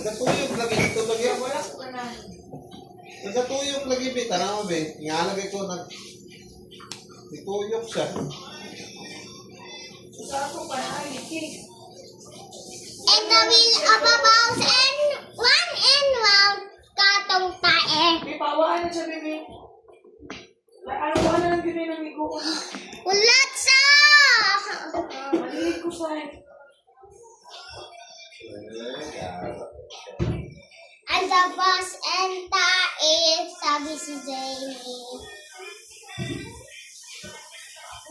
Nagatuyok lagi dito lagi. Wala ko na. Nagatuyok lagi be. Tanaw be. Ingalagay ko nag ituyok siya. Sa ako pa na ay. And the wheel of a mouse and one and round katong tae. May pawaan na siya, bebe. Araw-araw na lang bebe ng ligo ko. Ulat sa! Malilig ko sa And the bus and tae, sabi si Jamie.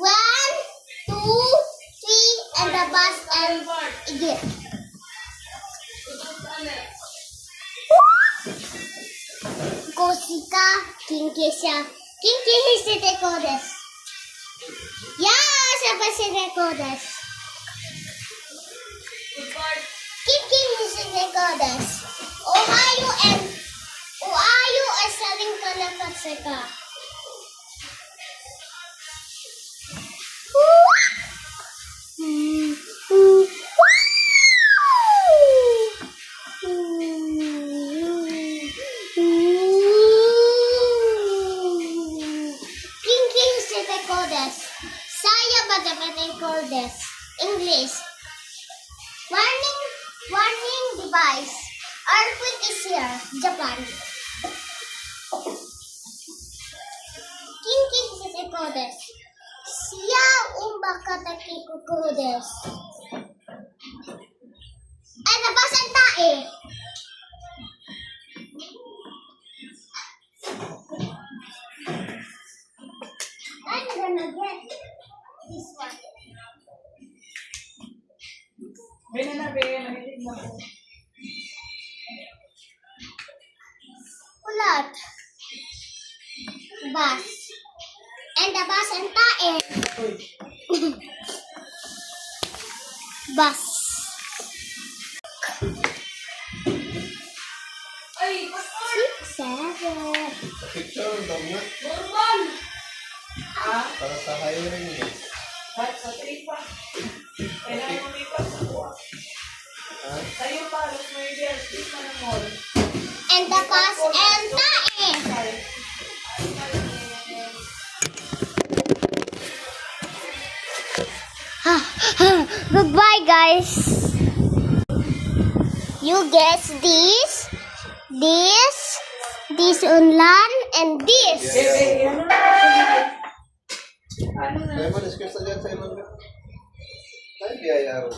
1, 2, 3, and the bus and igit. Kosika, kinkisha. Kinkishi deko desu. Siapa si deko desu? Kinkishi deko desu. Ohayo and Ohayo ay saling kalakatsika. Saya bata-bata Cordes. English. Warning device. Earthquake is here. Japan. King sa Cordes. Siya umbakataki ko Cordes. Ay, nabasan tae. I'm gonna get this one. bebe na, bebe. Malilig na ko. Ulat. Bus. And the bus and tae. Bus. Ay, 6, 7. Picture daw nga. normal. Ha? Para sa hiring mo. Kahit sa tripa. Kailangan mo lipat sa kuha. Ha? Sa'yo pa, alas may ideas. Please na ng mall. And the bus and tae. Goodbye, guys. You guess this unlan, and this. Bebe, ano na? Ano na? Kaya mo, discuss na dyan sa ibang. Ay, biyaya rin.